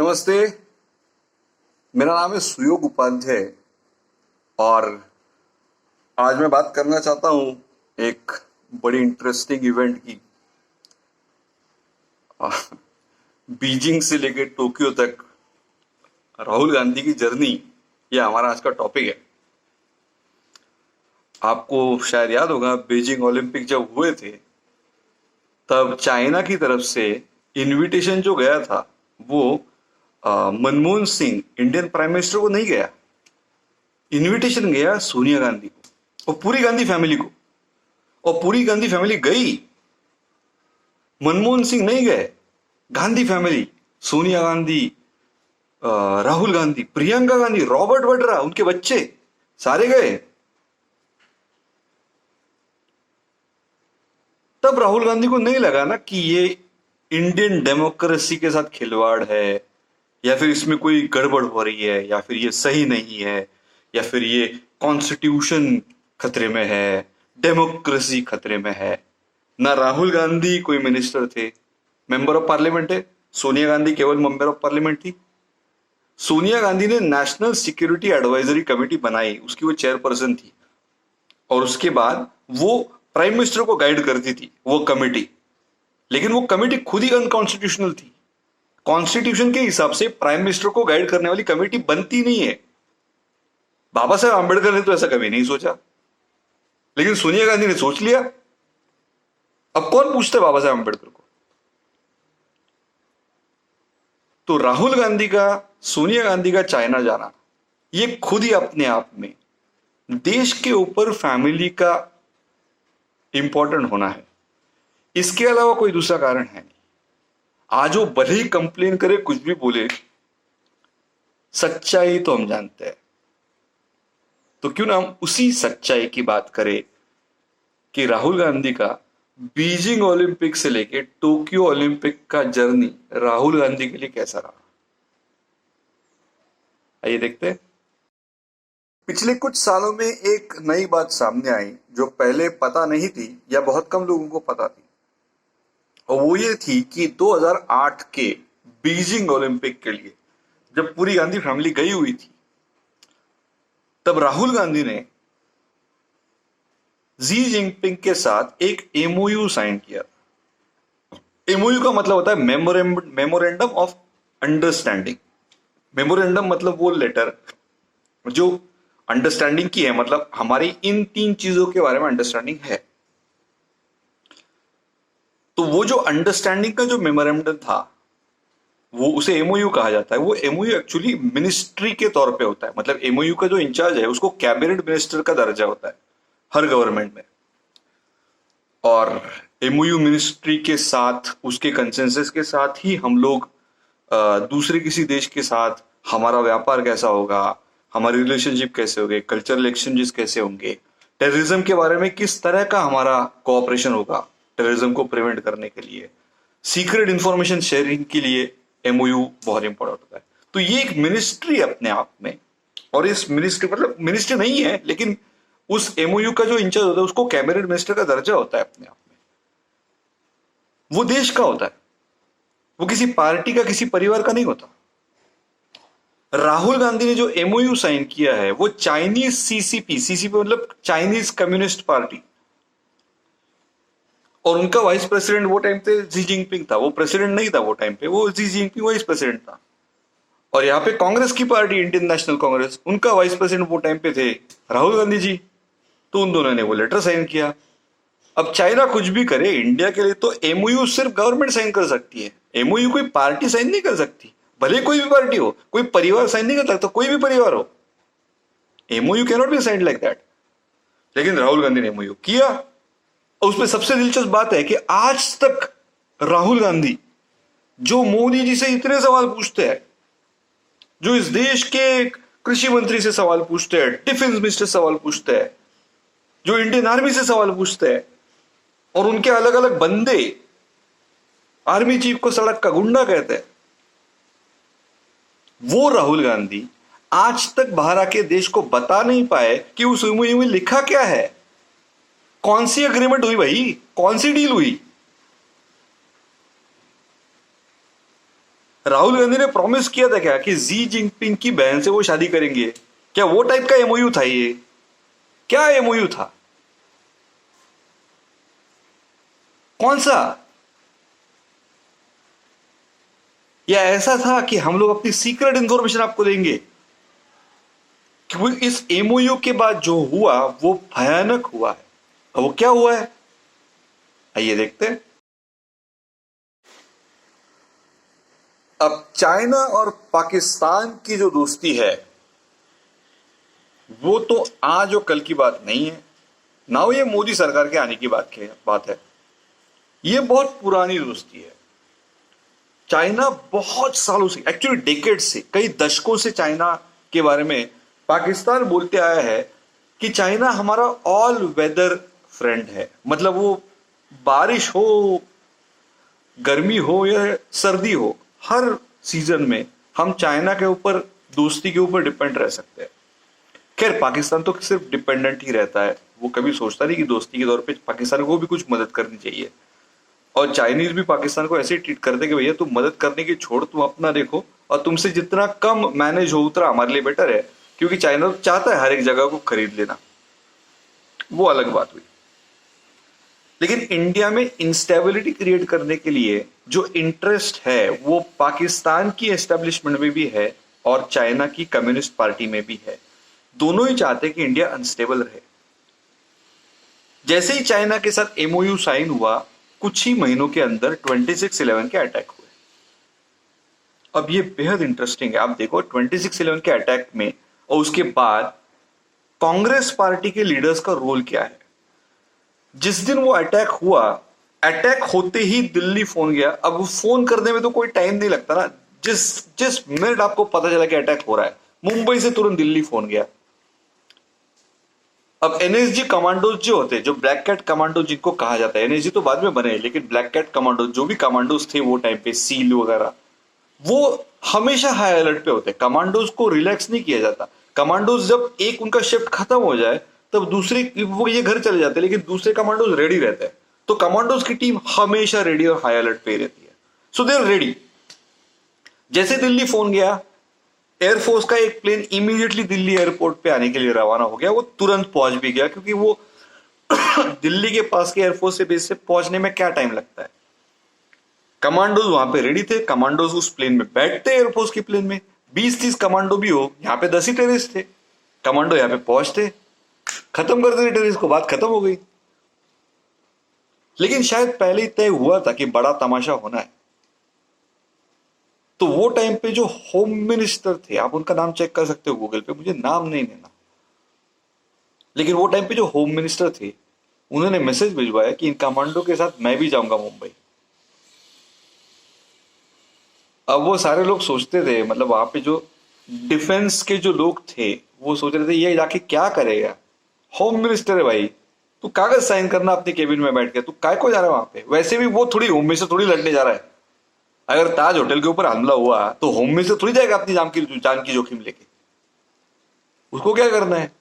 नमस्ते। मेरा नाम है सुयोग उपाध्याय और आज मैं बात करना चाहता हूँ एक बड़ी इंटरेस्टिंग इवेंट की। बीजिंग से लेकर टोक्यो तक राहुल गांधी की जर्नी, ये हमारा आज का टॉपिक है। आपको शायद याद होगा, बीजिंग ओलंपिक जब हुए थे तब चाइना की तरफ से इनविटेशन जो गया था वो Manmohan Singh Indian prime minister को नहीं गया। इनविटेशन गया सोनिया गांधी को और पूरी गांधी फैमिली को, और पूरी गांधी फैमिली गई। मनमोहन सिंह नहीं गए। गांधी फैमिली, सोनिया गांधी, राहुल गांधी, प्रियंका गांधी, रॉबर्ट वड्रा, उनके बच्चे सारे गए। तब राहुल गांधी को नहीं लगा ना कि ये इंडियन डेमोक्रेसी के साथ खिलवाड़ है, या फिर इसमें कोई गड़बड़ हो रही है, या फिर ये सही नहीं है, या फिर ये कॉन्स्टिट्यूशन खतरे में है, डेमोक्रेसी खतरे में है। ना राहुल गांधी कोई मिनिस्टर थे, मेंबर ऑफ पार्लियामेंट है। सोनिया गांधी केवल मेंबर ऑफ पार्लियामेंट थी। सोनिया गांधी ने नेशनल सिक्योरिटी एडवाइजरी कमेटी बनाई, उसकी वो चेयरपर्सन थी, और उसके बाद वो प्राइम मिनिस्टर को गाइड करती थी वो कमेटी। लेकिन वो कमेटी खुद ही अनकॉन्स्टिट्यूशनल थी। कॉन्स्टिट्यूशन के हिसाब से प्राइम मिनिस्टर को गाइड करने वाली कमेटी बनती नहीं है। बाबा साहेब आंबेडकर ने तो ऐसा कभी नहीं सोचा, लेकिन सोनिया गांधी ने सोच लिया। अब कौन पूछता है बाबा साहेब आंबेडकर को? तो राहुल गांधी का, सोनिया गांधी का चाइना जाना, ये खुद ही अपने आप में देश के ऊपर फैमिली का इंपॉर्टेंट होना है। इसके अलावा कोई दूसरा कारण है नहीं। आज वो भले ही कंप्लेन करे, कुछ भी बोले, सच्चाई तो हम जानते हैं। तो क्यों ना हम उसी सच्चाई की बात करें कि राहुल गांधी का बीजिंग ओलंपिक से लेके टोक्यो ओलंपिक का जर्नी राहुल गांधी के लिए कैसा रहा। आइए देखते हैं। पिछले कुछ सालों में एक नई बात सामने आई जो पहले पता नहीं थी या बहुत कम लोगों को पता थी, और वो ये थी कि 2008 के बीजिंग ओलंपिक के लिए जब पूरी गांधी फैमिली गई हुई थी, तब राहुल गांधी ने जी जिनपिंग के साथ एक एमओयू साइन किया। एमओयू का मतलब होता है मेमोरेंडम ऑफ अंडरस्टैंडिंग। मेमोरेंडम मतलब वो लेटर जो अंडरस्टैंडिंग की है, मतलब हमारी इन तीन चीजों के बारे में अंडरस्टैंडिंग है। तो वो जो अंडरस्टैंडिंग का जो मेमोरेंडम था, वो उसे एमओयू कहा जाता है। वो एमओयू एक्चुअली मिनिस्ट्री के तौर पे होता है, मतलब एमओयू का जो इंचार्ज है उसको कैबिनेट मिनिस्टर का दर्जा होता है हर गवर्नमेंट में। और एमओयू मिनिस्ट्री के साथ, उसके कंसेंसस के साथ ही हम लोग दूसरे किसी देश के साथ हमारा व्यापार कैसा होगा, हमारी रिलेशनशिप कैसे होंगे, कल्चरल एक्सचेंजेस कैसे होंगे, टेररिज्म के बारे में किस तरह का हमारा कोऑपरेशन होगा टेररिज्म को प्रिवेंट करने के लिए, सीक्रेट इंफॉर्मेशन शेयरिंग के लिए एमओयू बहुत इंपॉर्टेंट होता है। तो ये एक मिनिस्ट्री अपने आप में, और इस मिनिस्ट्री, मतलब मिनिस्ट्री नहीं है, लेकिन उस एमओयू का जो इंचार्ज होता है उसको कैबिनेट मिनिस्टर का दर्जा होता है अपने आप में। वो देश का होता है, वो किसी पार्टी का, किसी परिवार का नहीं होता। राहुल गांधी ने जो एमओयू साइन किया है वो चाइनीज सीसीपी, सीसीपी मतलब चाइनीज कम्युनिस्ट पार्टी, और उनका वाइस प्रेसिडेंट वो टाइम पे जी जिनपिंग था। वो प्रेसिडेंट नहीं था वो टाइम पे, वो जी जिनपिंग वाइस प्रेसिडेंट था। और यहाँ पे कांग्रेस की पार्टी, इंडियन नेशनल कांग्रेस, उनका वाइस प्रेसिडेंट वो टाइम पे थे राहुल गांधी जी। तो उन दोनों ने वो लेटर साइन किया। अब चाइना कुछ भी करे, इंडिया के लिए तो एमओयू सिर्फ गवर्नमेंट साइन कर सकती है। एमओयू कोई पार्टी साइन नहीं कर सकती, भले कोई भी पार्टी हो, कोई परिवार साइन नहीं कर सकता, कोई भी परिवार हो। MOU can not be signed like that. लेकिन राहुल गांधी ने एमओयू किया। और उसमें सबसे दिलचस्प बात है कि आज तक राहुल गांधी जो मोदी जी से इतने सवाल पूछते हैं, जो इस देश के कृषि मंत्री से सवाल पूछते हैं, डिफेंस मिनिस्टर से सवाल पूछते हैं, जो इंडियन आर्मी से सवाल पूछते हैं, और उनके अलग अलग बंदे आर्मी चीफ को सड़क का गुंडा कहते हैं, वो राहुल गांधी आज तक बाहर आके देश को बता नहीं पाए कि उस एमओयू में लिखा क्या है, कौन सी एग्रीमेंट हुई भाई, कौन सी डील हुई। राहुल गांधी ने प्रॉमिस किया था क्या कि जी जिनपिंग की बहन से वो शादी करेंगे? क्या वो टाइप का एमओयू था ये? क्या एमओयू था? कौन सा? या ऐसा था कि हम लोग अपनी सीक्रेट इंफॉर्मेशन आपको देंगे? क्योंकि इस एमओयू के बाद जो हुआ वो भयानक हुआ है। अब वो क्या हुआ है, आइए देखते हैं। अब चाइना और पाकिस्तान की जो दोस्ती है वो तो आज और कल की बात नहीं है ना, ये मोदी सरकार के आने की बात है। ये बहुत पुरानी दोस्ती है। चाइना बहुत सालों से, एक्चुअली डेकेड से, कई दशकों से चाइना के बारे में पाकिस्तान बोलते आया है कि चाइना हमारा ऑल वेदर फ्रेंड है। मतलब वो बारिश हो, गर्मी हो या सर्दी हो, हर सीजन में हम चाइना के ऊपर, दोस्ती के ऊपर डिपेंड रह सकते हैं। खैर पाकिस्तान तो सिर्फ डिपेंडेंट ही रहता है, वो कभी सोचता नहीं कि दोस्ती के तौर पे पाकिस्तान को भी कुछ मदद करनी चाहिए। और चाइनीज भी पाकिस्तान को ऐसे ट्रीट करते कि भैया तुम मदद करने की छोड़, तुम अपना देखो, और तुमसे जितना कम मैनेज हो उतना हमारे लिए बेटर है। क्योंकि चाइना तो चाहता है हर एक जगह को खरीद लेना, वो अलग बात हुई। लेकिन इंडिया में इंस्टेबिलिटी क्रिएट करने के लिए जो इंटरेस्ट है वो पाकिस्तान की एस्टेब्लिशमेंट में भी है और चाइना की कम्युनिस्ट पार्टी में भी है। दोनों ही चाहते हैं कि इंडिया अनस्टेबल रहे। जैसे ही चाइना के साथ एमओयू साइन हुआ, कुछ ही महीनों के अंदर 26/11 के अटैक हुए। अब ये बेहद इंटरेस्टिंग है, आप देखो 26/11 के अटैक में और उसके बाद कांग्रेस पार्टी के लीडर्स का रोल क्या है। जिस दिन वो अटैक हुआ, अटैक होते ही दिल्ली फोन गया। अब फोन करने में तो कोई टाइम नहीं लगता ना, जिस जिस मिनट आपको पता चला कि अटैक हो रहा है, मुंबई से तुरंत दिल्ली फोन गया। अब एनएसजी कमांडोज जो होते हैं, जो ब्लैक कैट कमांडो जिनको कहा जाता है, एनएसजी तो बाद में बने, लेकिन ब्लैक कैट कमांडो जो भी कमांडोज थे वो टाइम पे, सील वगैरह, वो हमेशा हाई अलर्ट पे होते हैं। कमांडोज को रिलैक्स नहीं किया जाता। कमांडोज जब एक उनका शिफ्ट खत्म हो जाए तब दूसरी, वो ये घर चले जाते हैं, लेकिन दूसरे कमांडोज रेडी रहते हैं। तो कमांडोज की टीम हमेशा रेडी और हाई अलर्ट पे रहती है। सो दे आर रेडी। जैसे दिल्ली फोन गया, एयरफोर्स का एक प्लेन इमीडिएटली दिल्ली एयरपोर्ट पे आने के लिए रवाना हो गया। वो तुरंत पहुंच भी गया, क्योंकि वो दिल्ली के पास के एयरफोर्स से बेस से पहुंचने में क्या टाइम लगता है। कमांडोज वहां पे रेडी थे, कमांडोज उस प्लेन में बैठते, एयरफोर्स के प्लेन में 20-30 कमांडो भी हो, यहाँ पे 10 ही टेररिस्ट थे। कमांडो यहाँ पे पहुंचते, खत्म कर देते टेररिस्ट को, बात खत्म हो गई। लेकिन शायद पहले ही तय हुआ था कि बड़ा तमाशा होना है। तो वो टाइम पे जो होम मिनिस्टर थे, आप उनका नाम चेक कर सकते हो गूगल पे, मुझे नाम नहीं लेना, लेकिन वो टाइम पे जो होम मिनिस्टर थे उन्होंने मैसेज भिजवाया कि इन कमांडो के साथ मैं भी जाऊंगा मुंबई। अब वो सारे लोग सोचते थे, मतलब वहां पे जो डिफेंस के जो लोग थे वो सोच रहे थे ये जाके क्या करेगा, होम मिनिस्टर है भाई, तू कागज साइन करना अपने केबिन में बैठ के, तू काय को जा रहा है वहां पे। वैसे भी वो थोड़ी होम मिनिस्टर थोड़ी लड़ने जा रहा है। अगर ताज होटल के ऊपर हमला हुआ तो होम मिनिस्टर थोड़ी जाएगा अपनी जान की जोखिम लेके, उसको क्या करना है।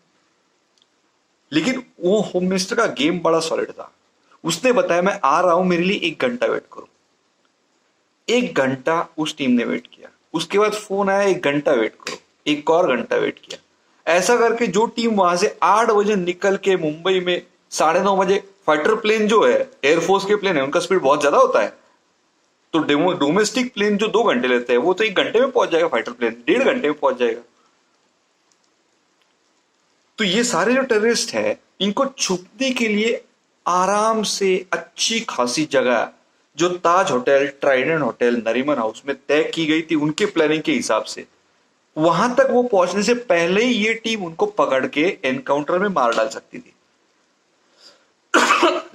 लेकिन वो होम मिनिस्टर का गेम बड़ा सॉलिड था। उसने बताया मैं आ रहा हूं, मेरे लिए 1 घंटा वेट करो। 1 घंटा उस टीम ने वेट किया। उसके बाद फोन आया 1 घंटा वेट करो, 1 और घंटा वेट किया। ऐसा करके जो टीम वहां से 8 बजे निकल के मुंबई में 9:30 बजे, फाइटर प्लेन जो है, एयरफोर्स के प्लेन है, उनका स्पीड बहुत ज्यादा होता है। तो डोमेस्टिक प्लेन जो 2 घंटे लेते हैं वो तो 1 घंटे में पहुंच जाएगा, फाइटर प्लेन 1.5 घंटे में पहुंच जाएगा। तो ये सारे जो टेररिस्ट है, इनको छुपने के लिए आराम से अच्छी खासी जगह जो Taj hotel, Trident hotel, Nariman house में तय की गई थी उनके प्लानिंग के हिसाब से, वहां तक वो पहुंचने से पहले ही ये टीम उनको पकड़ के एनकाउंटर में मार डाल सकती थी।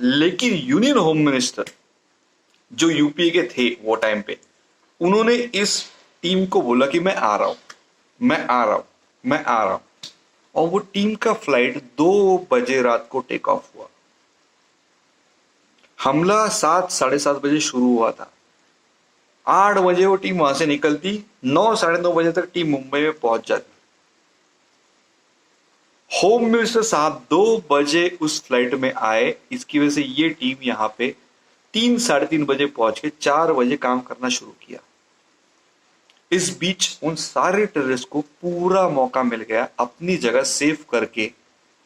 लेकिन यूनियन होम मिनिस्टर जो यूपीए के थे वो टाइम पे, उन्होंने इस टीम को बोला कि मैं आ रहा हूं, मैं आ रहा हूं, मैं आ रहा हूं। और वो टीम का फ्लाइट 2 बजे रात को टेक ऑफ हुआ। हमला 7, 7:30 बजे शुरू हुआ था। 8 बजे वो टीम वहां से निकलती, 9, 9:30 बजे तक टीम मुंबई में पहुंच जाती। होम मिनिस्टर साहब 2 बजे उस फ्लाइट में आए, इसकी वजह से ये टीम यहां पे 3, 3:30 बजे पहुंच के 4 बजे काम करना शुरू किया। इस बीच उन सारे टेररिस्ट को पूरा मौका मिल गया अपनी जगह सेव करके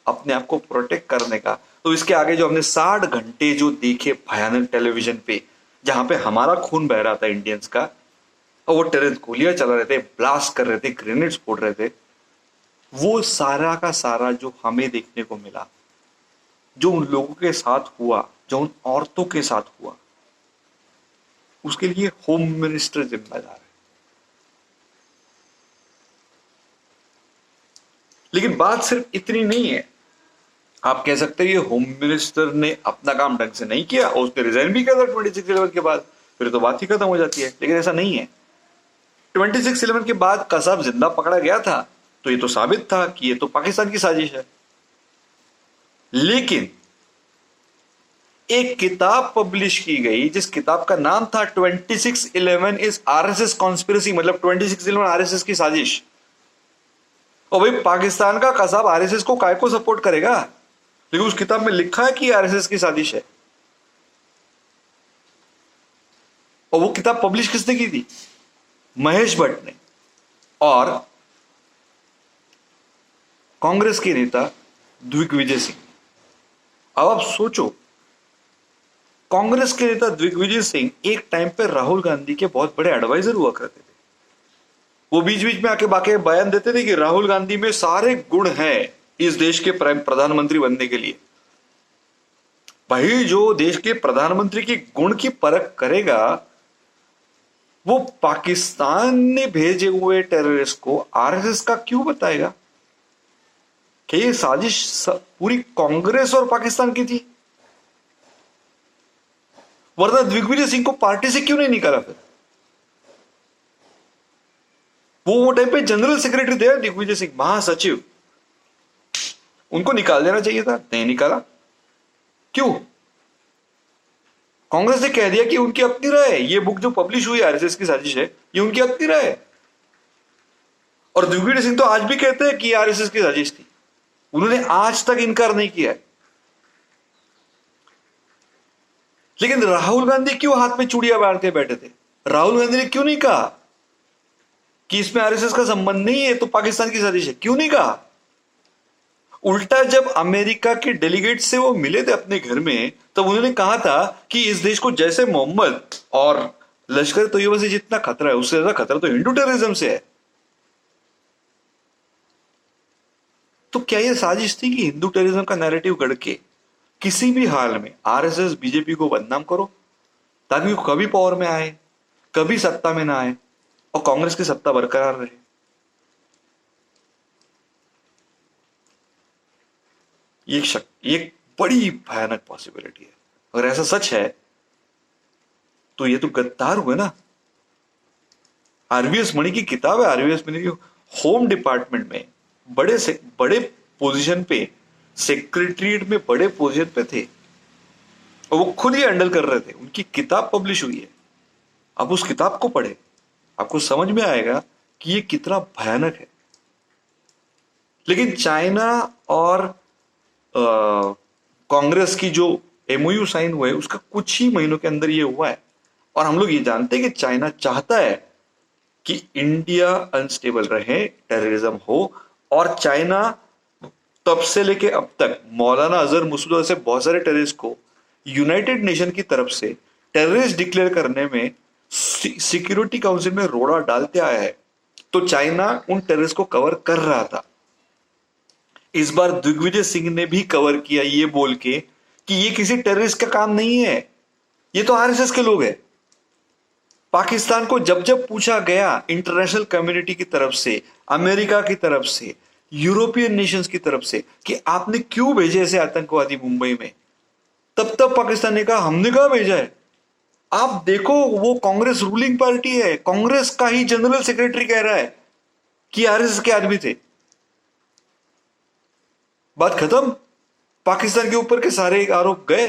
अपने आप को प्रोटेक्ट करने का। तो इसके आगे जो हमने 60 घंटे जो देखे भयानक टेलीविजन पे, जहां पे हमारा खून बह रहा था इंडियंस का, और वो टेररिस्ट गोलियां चला रहे थे, ब्लास्ट कर रहे थे, ग्रेनेड्स फोड़ रहे थे, वो सारा का सारा जो हमें देखने को मिला, जो उन लोगों के साथ हुआ, जो उन औरतों के साथ हुआ, उसके लिए होम मिनिस्टर जिम्मेदार है। लेकिन बात सिर्फ इतनी नहीं है। आप कह सकते हैं ये होम मिनिस्टर ने अपना काम ढंग से नहीं किया और उसने रिजाइन भी किया था 26/11 के बाद, फिर तो बात ही खत्म हो जाती है। लेकिन ऐसा नहीं है। 26/11 के बाद कसाब जिंदा पकड़ा गया था तो ये तो साबित था कि ये तो पाकिस्तान की साजिश है। लेकिन एक किताब पब्लिश की गई जिस किताब का नाम था 26/11 इज आरएसएस कॉन्स्पिरेसी, मतलब 26/11 आरएसएस की साजिश। और भाई पाकिस्तान का कसाब आरएसएस को काय को सपोर्ट करेगा? लेकिन उस किताब में लिखा है कि आरएसएस की साजिश है। और वो किताब पब्लिश किसने की थी? महेश भट्ट ने और कांग्रेस के नेता दिग्विजय सिंह। अब आप सोचो, कांग्रेस के नेता दिग्विजय सिंह एक टाइम पे राहुल गांधी के बहुत बड़े एडवाइजर हुआ करते थे। वो बीच बीच में आके बाकी बयान देते थे कि राहुल गांधी में सारे गुण हैं इस देश के प्रधानमंत्री बनने के लिए। भाई जो देश के प्रधानमंत्री के गुण की परख करेगा वो पाकिस्तान ने भेजे हुए टेररिस्ट को आरएसएस का क्यों बताएगा कि ये साजिश पूरी कांग्रेस और पाकिस्तान की थी? वरना दिग्विजय सिंह को पार्टी से क्यों नहीं निकाला? फिर वो टाइम पे जनरल सेक्रेटरी थे दिग्विजय सिंह, महासचिव, उनको निकाल देना चाहिए था, नहीं निकाला। क्यों? कांग्रेस ने कह दिया कि उनकी अपनी राय है, ये बुक जो पब्लिश हुई आरएसएस की साजिश है ये उनकी अपनी राय है। और दिग्विजय सिंह तो आज भी कहते हैं कि आरएसएस की साजिश थी, उन्होंने आज तक इनकार नहीं किया है। लेकिन राहुल गांधी क्यों हाथ में चूड़ियां बांध के बैठे थे? राहुल गांधी ने क्यों नहीं कहा कि इसमें आरएसएस का संबंध नहीं है, तो पाकिस्तान की साजिश है? क्यों नहीं कहा? उल्टा जब अमेरिका के डेलीगेट से वो मिले थे अपने घर में, तब उन्होंने कहा था कि इस देश को जैसे मोहम्मद और लश्कर तैयबा से जितना खतरा है उससे ज्यादा खतरा तो हिंदू टेररिज्म से है। तो क्या यह साजिश थी कि हिंदू टेररिज्म का नैरेटिव गढ़ के किसी भी हाल में आरएसएस बीजेपी को बदनाम करो ताकि वो कभी पावर में आए, कभी सत्ता में ना आए और कांग्रेस की सत्ता बरकरार रहे? ये एक बड़ी भयानक पॉसिबिलिटी है। अगर ऐसा सच है तो ये तो गद्दार हुए ना। आरवीएस मणि की किताब है, आरवीएस मणि की होम डिपार्टमेंट में बड़े पोजीशन पे, सेक्रेटरीट में बड़े पोजीशन पे थे और वो खुद ही हैंडल कर रहे थे। उनकी किताब पब्लिश हुई है, आप उस किताब को पढ़े, आपको समझ में आएगा कि ये कितना भयानक है। लेकिन चाइना और कांग्रेस की जो एमओयू साइन हुआ है उसका कुछ ही महीनों के अंदर ये हुआ है। और हम लोग ये जानते हैं कि चाइना चाहता है कि इंडिया अनस्टेबल रहे, टेररिज्म हो। और चाइना तब से लेके अब तक मौलाना अजहर मसूद से बहुत सारे टेररिस्ट को यूनाइटेड नेशन की तरफ से टेररिस्ट डिक्लेयर करने में सिक्योरिटी काउंसिल में रोड़ा डालते आया है। तो चाइना उन टेररिस्ट को कवर कर रहा था। इस बार दिग्विजय सिंह ने भी कवर किया ये बोल के कि ये किसी टेररिस्ट का काम नहीं है, ये तो आरएसएस के लोग हैं। पाकिस्तान को जब जब पूछा गया इंटरनेशनल कम्युनिटी की तरफ से, अमेरिका की तरफ से, यूरोपियन नेशंस की तरफ से कि आपने क्यों भेजे ऐसे आतंकवादी मुंबई में, तब तब पाकिस्तान ने कहा हमने कहा भेजा है। आप देखो वो कांग्रेस रूलिंग पार्टी है, कांग्रेस का ही जनरल सेक्रेटरी कह रहा है कि आरएसएस के आदमी थे। बात खत्म, पाकिस्तान के ऊपर के सारे आरोप गए।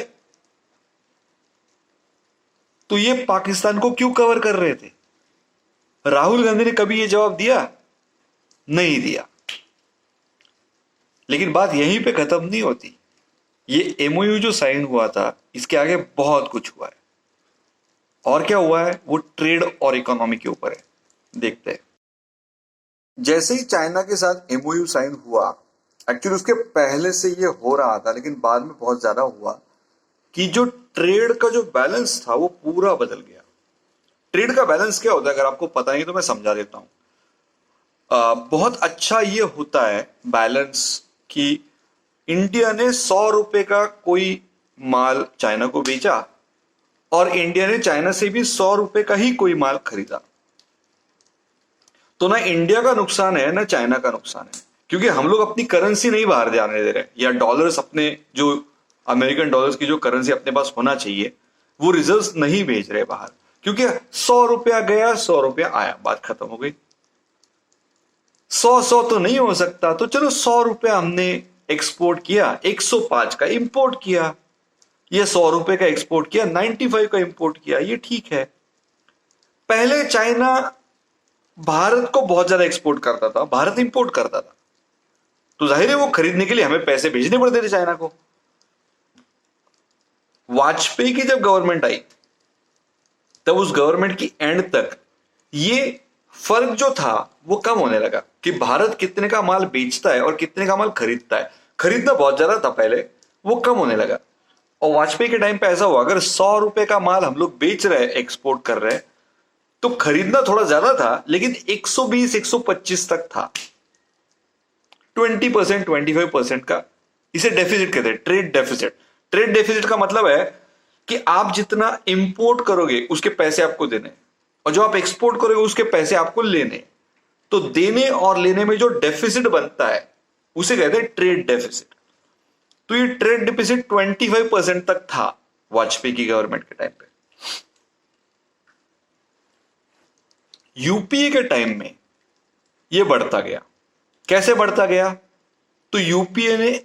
तो ये पाकिस्तान को क्यों कवर कर रहे थे? राहुल गांधी ने कभी ये जवाब दिया? नहीं दिया। लेकिन बात यहीं पे खत्म नहीं होती। ये एमओयू जो साइन हुआ था इसके आगे बहुत कुछ हुआ है। और क्या हुआ है? वो ट्रेड और इकोनॉमी के ऊपर है। देखते हैं। जैसे ही चाइना के साथ एमओयू साइन हुआ, एक्चुअली उसके पहले से ये हो रहा था लेकिन बाद में बहुत ज्यादा हुआ कि जो ट्रेड का जो बैलेंस था वो पूरा बदल गया। ट्रेड का बैलेंस क्या होता है, अगर आपको पता नहीं तो मैं समझा देता हूं। बहुत अच्छा ये होता है बैलेंस कि इंडिया ने 100 रुपए का कोई माल चाइना को बेचा और इंडिया ने चाइना से भी 100 रुपए का ही कोई माल खरीदा, तो ना इंडिया का नुकसान है ना चाइना का नुकसान है, क्योंकि हम लोग अपनी करेंसी नहीं बाहर जाने दे रहे, या डॉलर्स अपने जो अमेरिकन डॉलर्स की जो करेंसी अपने पास होना चाहिए वो रिजर्व्स नहीं भेज रहे बाहर, क्योंकि 100 रुपया गया 100 रुपया आया, बात खत्म हो गई। 100 तो नहीं हो सकता, तो चलो 100 रुपया हमने एक्सपोर्ट किया, 105 का इंपोर्ट किया, ये 100 रुपए का एक्सपोर्ट किया, 95 का इंपोर्ट किया, ये ठीक है। पहले चाइना भारत को बहुत ज्यादा एक्सपोर्ट करता था, भारत इंपोर्ट करता था, तो जाहिर है वो खरीदने के लिए हमें पैसे भेजने पड़ते थे चाइना को। वाजपेयी की जब गवर्नमेंट आई तब उस गवर्नमेंट की एंड तक ये फर्क जो था वो कम होने लगा कि भारत कितने का माल बेचता है और कितने का माल खरीदता है। खरीदना बहुत ज्यादा था पहले, वो कम होने लगा। और वाजपेयी के टाइम पे ऐसा हुआ, अगर 100 रुपए का माल हम लोग बेच रहे हैं, एक्सपोर्ट कर रहे हैं, तो खरीदना थोड़ा ज्यादा था लेकिन 120 125 तक था। 20% 25% का इसे डेफिसिट कहते हैं, ट्रेड डेफिसिट। ट्रेड डेफिसिट का मतलब है कि आप जितना इंपोर्ट करोगे उसके पैसे आपको देने, और जो आप एक्सपोर्ट करोगे उसके पैसे आपको लेने। तो देने और लेने में जो डेफिसिट बनता है उसे कहते हैं ट्रेड डेफिसिट। तो ये ट्रेड डेफिसिट 25% तक था वाजपेयी की गवर्नमेंट के टाइम पे। यूपीए के टाइम में ये बढ़ता गया। कैसे बढ़ता गया? तो यूपीए ने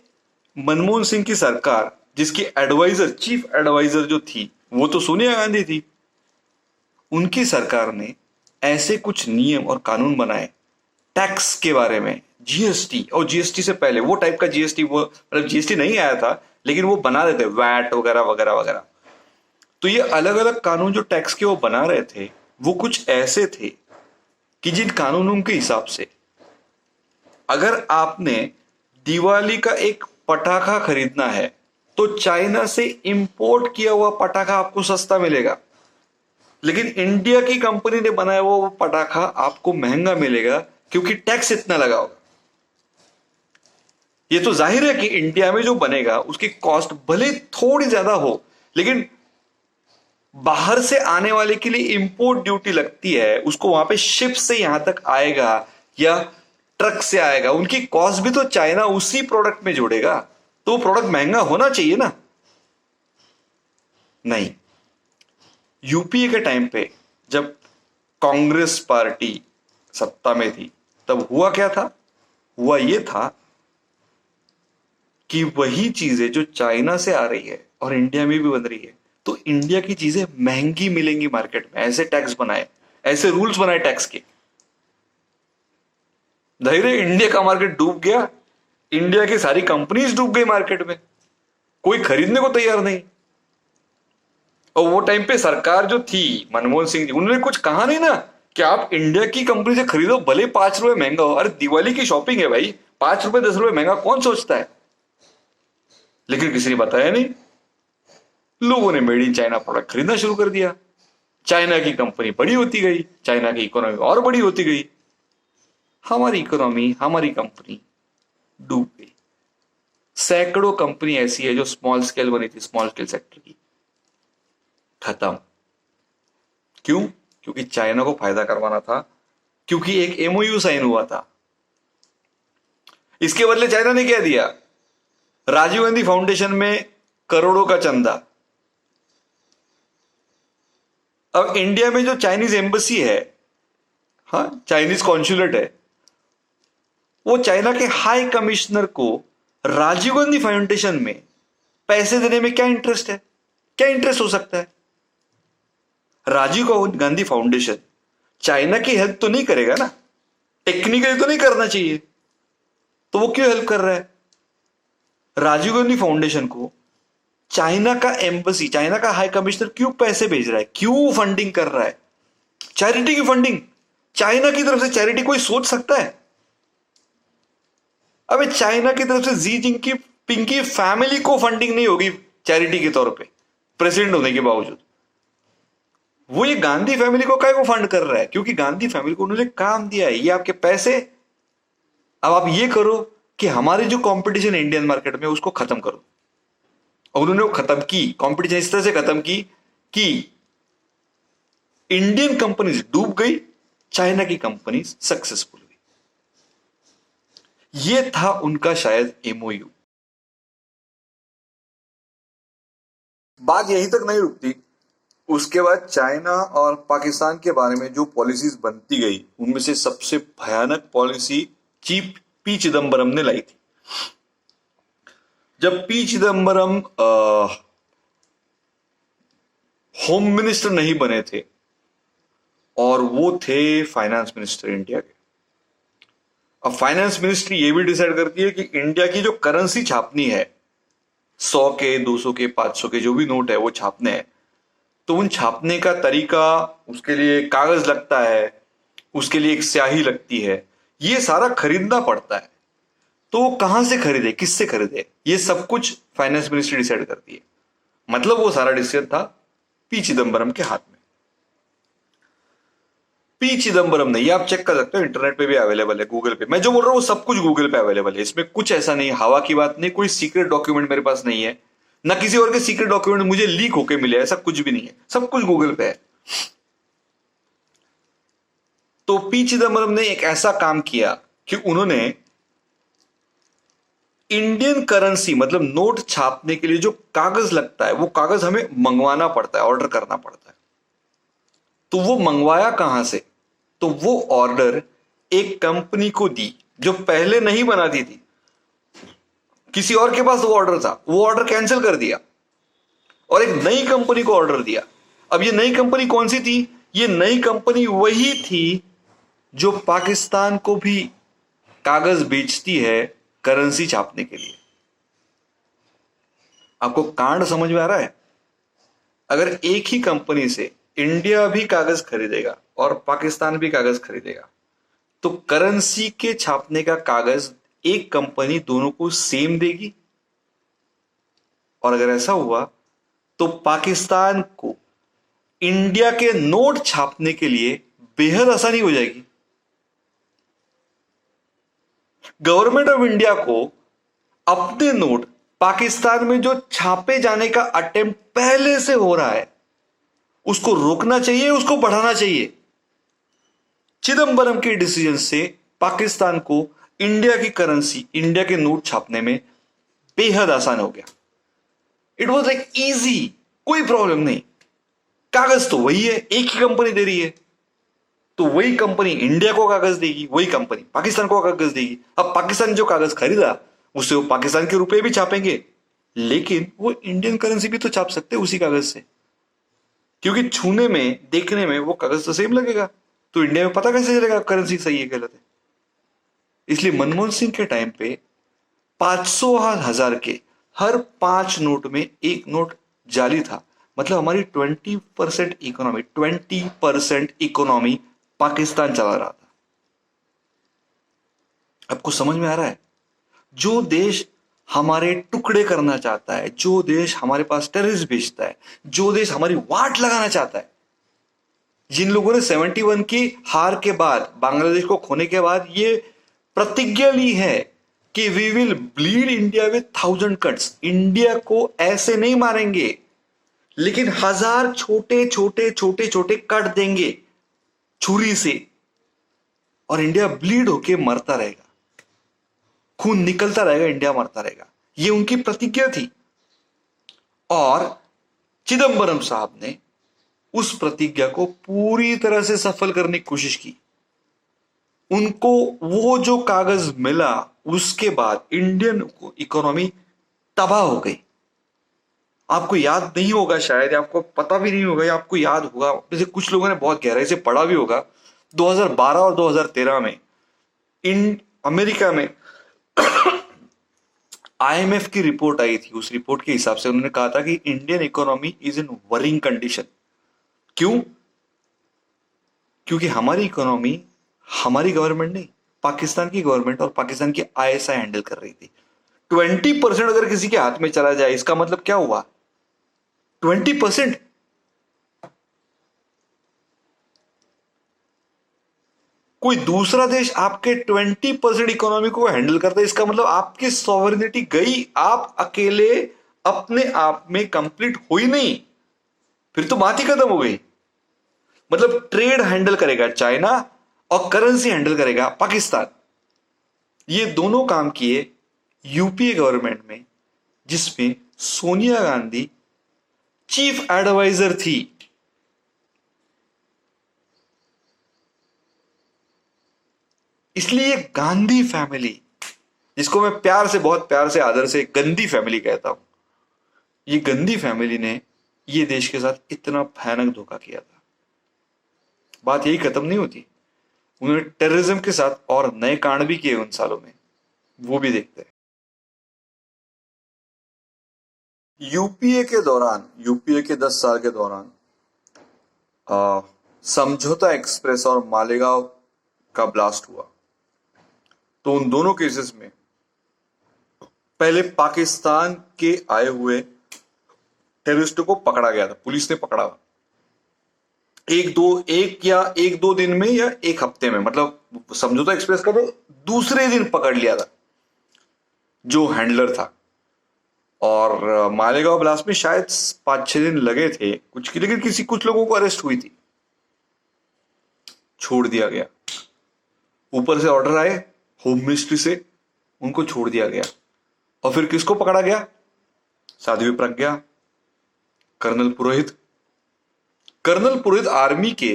मनमोहन सिंह की सरकार, जिसकी एडवाइजर, चीफ एडवाइजर जो थी वो तो सोनिया गांधी थी, उनकी सरकार ने ऐसे कुछ नियम और कानून बनाए टैक्स के बारे में, जीएसटी, और जीएसटी से पहले वो टाइप का जीएसटी, वो मतलब जीएसटी नहीं आया था लेकिन वो बना रहे थे, वैट वगैरह वगैरह वगैरह। तो ये अलग अलग कानून जो टैक्स के वो बना रहे थे वो कुछ ऐसे थे कि जिन कानूनों के हिसाब से अगर आपने दिवाली का एक पटाखा खरीदना है तो चाइना से इंपोर्ट किया हुआ पटाखा आपको सस्ता मिलेगा, लेकिन इंडिया की कंपनी ने बनाया हुआ वो पटाखा आपको महंगा मिलेगा क्योंकि टैक्स इतना लगा होगा। ये तो जाहिर है कि इंडिया में जो बनेगा उसकी कॉस्ट भले थोड़ी ज्यादा हो, लेकिन बाहर से आने वाले के लिए इंपोर्ट ड्यूटी लगती है, उसको वहां पे शिप से यहां तक आएगा या ट्रक से आएगा, उनकी कॉस्ट भी तो चाइना उसी प्रोडक्ट में जोड़ेगा, तो वो प्रोडक्ट महंगा होना चाहिए ना। नहीं, यूपीए के टाइम पे जब कांग्रेस पार्टी सत्ता में थी तब हुआ क्या था? हुआ ये था कि वही चीजें जो चाइना से आ रही है और इंडिया में भी बन रही है, तो इंडिया की चीजें महंगी मिलेंगी मार्केट में। ऐसे टैक्स बनाए, ऐसे रूल्स बनाए टैक्स के, धैर्य इंडिया का मार्केट डूब गया, इंडिया की सारी कंपनीज डूब गई मार्केट में, कोई खरीदने को तैयार नहीं। और वो टाइम पे सरकार जो थी मनमोहन सिंह जी, उन्होंने कुछ कहा नहीं ना कि आप इंडिया की कंपनी से खरीदो, भले 5 रुपए महंगा हो। अरे दिवाली की शॉपिंग है भाई, 5 रुपए 10 रुपए महंगा कौन सोचता है? लेकिन किसी ने बताया नहीं, लोगों ने मेड इन चाइना प्रोडक्ट खरीदना शुरू कर दिया, चाइना की कंपनी बड़ी होती गई, चाइना की इकोनॉमी और बड़ी होती गई, हमारी इकोनॉमी, हमारी कंपनी डूब गई। सैकड़ों कंपनी ऐसी है जो स्मॉल स्केल बनी थी, स्मॉल स्केल सेक्टर की, खत्म। क्यों? क्योंकि चाइना को फायदा करवाना था, क्योंकि एक एमओयू साइन हुआ था। इसके बदले चाइना ने क्या दिया? राजीव गांधी फाउंडेशन में करोड़ों का चंदा। अब इंडिया में जो चाइनीज एम्बेसी है, हाँ, चाइनीज कॉन्सुलेट है, वो चाइना के हाई कमिश्नर को राजीव गांधी फाउंडेशन में पैसे देने में क्या इंटरेस्ट है? क्या इंटरेस्ट हो सकता है? राजीव गांधी फाउंडेशन चाइना की हेल्प तो नहीं करेगा ना, टेक्निकली तो नहीं करना चाहिए, तो वो क्यों हेल्प कर रहा है? राजीव गांधी फाउंडेशन को चाइना का एम्बेसी, चाइना का हाई कमिश्नर क्यों पैसे भेज रहा है, क्यों फंडिंग कर रहा है? चैरिटी की फंडिंग। चाइना की तरफ से चैरिटी कोई सोच सकता है? अबे चाइना की तरफ से जी जिनपिंग की फैमिली को फंडिंग नहीं होगी चैरिटी के तौर पे, प्रेसिडेंट होने के बावजूद। वो ये गांधी फैमिली को काय को फंड कर रहा है? क्योंकि गांधी फैमिली को उन्होंने काम दिया है, ये आपके पैसे, अब आप ये करो कि हमारी जो कंपटीशन है इंडियन मार्केट में उसको खत्म करो। और उन्होंने वो खत्म की, कंपटीशन इस तरह से खत्म की कि इंडियन कंपनीज डूब गई, चाइना की कंपनीज सक्सेसफुल हुई। ये था उनका शायद एमओयू। बात यहीं तक नहीं रुकती, उसके बाद चाइना और पाकिस्तान के बारे में जो पॉलिसीज बनती गई, उनमें से सबसे भयानक पॉलिसी पी चिदम्बरम ने लाई थी। जब पी चिदम्बरम होम मिनिस्टर नहीं बने थे और वो थे फाइनेंस मिनिस्टर इंडिया के। अब फाइनेंस मिनिस्ट्री ये भी डिसाइड करती है कि इंडिया की जो करेंसी छापनी है, 100 के, 200 के, 500 के जो भी नोट है वो छापने हैं, तो उन छापने का तरीका, उसके लिए कागज लगता है, उसके लिए एक स्याही लगती है, ये सारा खरीदना पड़ता है। तो वो कहां से खरीदे, किससे खरीदे, ये सब कुछ फाइनेंस मिनिस्ट्री डिसाइड करती है। मतलब वो सारा डिसीजन था पी चिदम्बरम के हाथ में। पी चिदम्बरम ने, ये आप चेक कर सकते हो, इंटरनेट पे भी अवेलेबल है, गूगल पे। मैं जो बोल रहा हूं वो सब कुछ गूगल पे अवेलेबल है, इसमें कुछ ऐसा नहीं, हवा की बात नहीं, कोई सीक्रेट डॉक्यूमेंट मेरे पास नहीं है, ना किसी और के सीक्रेट डॉक्यूमेंट मुझे लीक होके मिले, ऐसा कुछ भी नहीं है, सब कुछ गूगल पे है। तो पी चिदम्बरम ने एक ऐसा काम किया कि उन्होंने इंडियन करेंसी, मतलब नोट छापने के लिए जो कागज लगता है, वो कागज हमें मंगवाना पड़ता है, ऑर्डर करना पड़ता है। तो वो मंगवाया कहां से? तो वो ऑर्डर एक कंपनी को दी जो पहले नहीं बनाती थी, किसी और के पास वो ऑर्डर था, वो ऑर्डर कैंसिल कर दिया और एक नई कंपनी को ऑर्डर दिया। अब ये नई कंपनी कौन सी थी? ये नई कंपनी वही थी जो पाकिस्तान को भी कागज बेचती है करेंसी छापने के लिए। आपको कांड समझ में आ रहा है? अगर एक ही कंपनी से इंडिया भी कागज खरीदेगा और पाकिस्तान भी कागज खरीदेगा, तो करेंसी के छापने का कागज एक कंपनी दोनों को सेम देगी। और अगर ऐसा हुआ तो पाकिस्तान को इंडिया के नोट छापने के लिए बेहद आसानी हो जाएगी। गवर्नमेंट ऑफ इंडिया को अपने नोट पाकिस्तान में जो छापे जाने का अटेम्प्ट पहले से हो रहा है, उसको रोकना चाहिए, उसको बढ़ाना चाहिए। चिदम्बरम के डिसीजन से पाकिस्तान को इंडिया की करेंसी, इंडिया के नोट छापने में बेहद आसान हो गया। इट वॉज लाइक इजी, कोई प्रॉब्लम नहीं। कागज तो वही है, एक ही कंपनी दे रही है, तो वही कंपनी इंडिया को कागज देगी, वही कंपनी पाकिस्तान को कागज देगी। अब पाकिस्तान जो कागज खरीदा उससे वो पाकिस्तान के रुपए भी छापेंगे, लेकिन वो इंडियन करेंसी भी तो छाप सकते हैं उसी कागज से, क्योंकि छूने में, देखने में वो कागज तो सेम लगेगा। तो इंडिया में पता कैसे चलेगा करेंसी सही है गलत है? इसलिए मनमोहन सिंह के टाइम पे 500 और 1000 के हर 5 नोट में एक नोट जाली था। मतलब हमारी 20% इकोनॉमी पाकिस्तान चला रहा था। आपको समझ में आ रहा है? जो देश हमारे टुकड़े करना चाहता है, जो देश हमारे पास टेररिस्ट भेजता है, जो देश हमारी वाट लगाना चाहता है, जिन लोगों ने 71 की हार के बाद, बांग्लादेश को खोने के बाद ये प्रतिज्ञा ली है कि we will bleed India with 1000 cuts, India को ऐसे नहीं मारेंगे लेकिन 1000 छोटे छोटे छोटे छोटे कट देंगे छुरी से, और इंडिया ब्लीड होके मरता रहेगा, खून निकलता रहेगा, इंडिया मरता रहेगा। ये उनकी प्रतिज्ञा थी। और चिदम्बरम साहब ने उस प्रतिज्ञा को पूरी तरह से सफल करने की कोशिश की। उनको वो जो कागज मिला, उसके बाद इंडियन इकोनॉमी तबाह हो गई। आपको याद नहीं होगा शायद, आपको पता भी नहीं होगा, या आपको याद होगा, जैसे कुछ लोगों ने बहुत गहराई से पढ़ा भी होगा, 2012 और 2013 में अमेरिका में आईएमएफ की रिपोर्ट आई थी। उस रिपोर्ट के हिसाब से उन्होंने कहा था कि Indian economy is in worrying condition. क्यों? क्योंकि हमारी इकोनॉमी हमारी गवर्नमेंट नहीं, पाकिस्तान की गवर्नमेंट और पाकिस्तान की आईएसआई हैंडल कर रही थी। 20% अगर किसी के हाथ में चला जाए, इसका मतलब क्या हुआ? 20%। कोई दूसरा देश आपके 20% इकोनॉमी को हैंडल करता है, इसका मतलब आपकी सॉवरेनिटी गई, आप अकेले अपने आप में कंप्लीट हुई नहीं, फिर तो बात ही खत्म हो गई। मतलब ट्रेड हैंडल करेगा चाइना और करेंसी हैंडल करेगा पाकिस्तान। ये दोनों काम किए यूपीए गवर्नमेंट में, जिसमें सोनिया गांधी चीफ एडवाइजर थी। इसलिए गांधी फैमिली, जिसको मैं प्यार से, बहुत प्यार से, आदर से गंदी फैमिली कहता हूं, ये गंदी फैमिली ने ये देश के साथ इतना भयानक धोखा किया था। बात यही खत्म नहीं होती, उन्होंने टेररिज्म के साथ और नए कांड भी किए उन सालों में, वो भी देखते हैं। यूपीए के दौरान, यूपीए के 10 साल के दौरान समझौता एक्सप्रेस और मालेगांव का ब्लास्ट हुआ। तो उन दोनों केसेस में पहले पाकिस्तान के आए हुए टेररिस्टों को पकड़ा गया था, पुलिस ने पकड़ा एक दो दिन में या एक हफ्ते में, मतलब समझौता एक्सप्रेस का तो दूसरे दिन पकड़ लिया था जो हैंडलर था। और मालेगांव ब्लास्ट में शायद 5-6 दिन लगे थे कुछ की, लेकिन कुछ लोगों को अरेस्ट हुई थी, छोड़ दिया गया। ऊपर से ऑर्डर आए होम मिनिस्ट्री से, उनको छोड़ दिया गया। और फिर किसको पकड़ा गया? साध्वी प्रज्ञा, कर्नल पुरोहित। कर्नल पुरोहित आर्मी के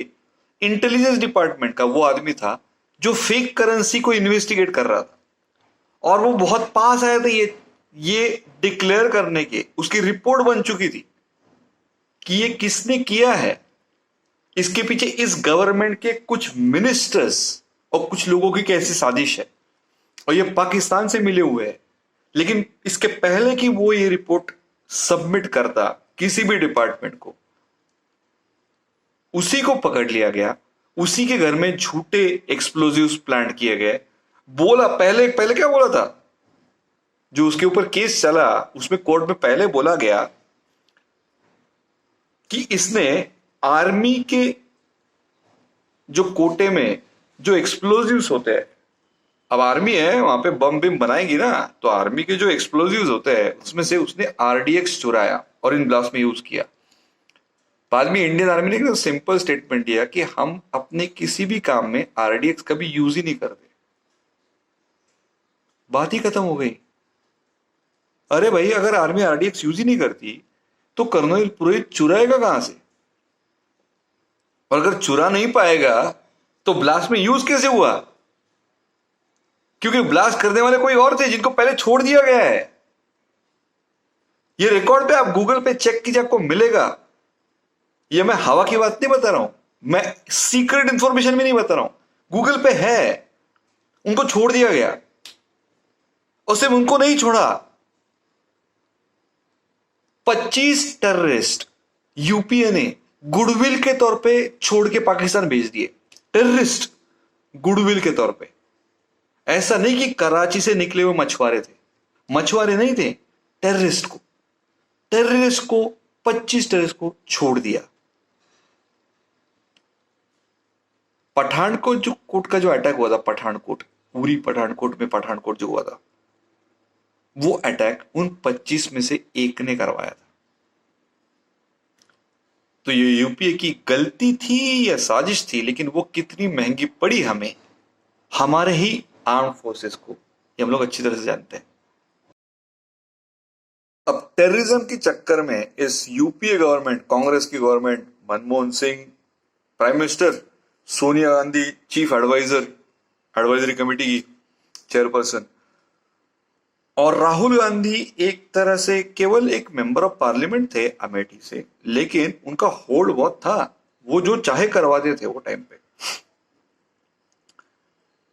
इंटेलिजेंस डिपार्टमेंट का वो आदमी था जो फेक करेंसी को इन्वेस्टिगेट कर रहा था, और वो बहुत पास आया था ये डिक्लेयर करने के, उसकी रिपोर्ट बन चुकी थी कि ये किसने किया है। इसके पीछे इस गवर्नमेंट के कुछ मिनिस्टर्स और कुछ लोगों की कैसी साजिश है, और ये पाकिस्तान से मिले हुए हैं। लेकिन इसके पहले कि वो ये रिपोर्ट सबमिट करता किसी भी डिपार्टमेंट को, उसी को पकड़ लिया गया, उसी के घर में झूठे एक्सप्लोजिव्स प्लांट किए गए। बोला पहले क्या बोला था, जो उसके ऊपर केस चला उसमें कोर्ट में पहले बोला गया कि इसने आर्मी के जो कोटे में जो एक्सप्लोजिव्स होते हैं, अब आर्मी है वहां पे बम बिम बनाएगी ना, तो आर्मी के जो एक्सप्लोजिव्स होते हैं उसमें से उसने आरडीएक्स चुराया और इन ब्लास्ट में यूज किया। बाद में इंडियन आर्मी ने सिंपल स्टेटमेंट दिया कि हम अपने किसी भी काम में आरडीएक्स कभी यूज ही नहीं करते। बात ही खत्म हो गई। अरे भाई, अगर आर्मी आरडीएक्स यूज ही नहीं करती तो कर्नल पुरोहित चुराएगा कहां से? और अगर चुरा नहीं पाएगा तो ब्लास्ट में यूज कैसे हुआ? क्योंकि ब्लास्ट करने वाले कोई और थे जिनको पहले छोड़ दिया गया है। ये रिकॉर्ड पे आप गूगल पे चेक कीजिए, आपको मिलेगा। ये मैं हवा की बात नहीं बता रहा हूं, मैं सीक्रेट इंफॉर्मेशन भी नहीं बता रहा हूं, गूगल पे है। उनको छोड़ दिया गया, और सिर्फ उनको नहीं छोड़ा, 25 टेररिस्ट यूपीए ने गुडविल के तौर पे छोड़ के पाकिस्तान भेज दिए। टेररिस्ट गुडविल के तौर पे। ऐसा नहीं कि कराची से निकले हुए मछुआरे थे, मछुआरे नहीं थे, टेररिस्ट को 25 टेररिस्ट को छोड़ दिया। पठानकोट का जो अटैक हुआ था, पठानकोट, पूरी पठानकोट में पठानकोट जो हुआ था, वो अटैक उन 25 में से एक ने करवाया था। तो ये यूपीए की गलती थी या साजिश थी, लेकिन वो कितनी महंगी पड़ी हमें, हमारे ही आर्म फोर्सेस को, ये हम लोग अच्छी तरह से जानते हैं। अब टेररिज्म के चक्कर में इस यूपीए गवर्नमेंट, कांग्रेस की government, Manmohan Singh prime minister, Sonia Gandhi chief advisory committee की चेयरपर्सन, और राहुल गांधी एक तरह से केवल एक मेंबर ऑफ पार्लियामेंट थे अमेठी से, लेकिन उनका होल्ड बहुत था, वो जो चाहे करवाते थे वो टाइम पे।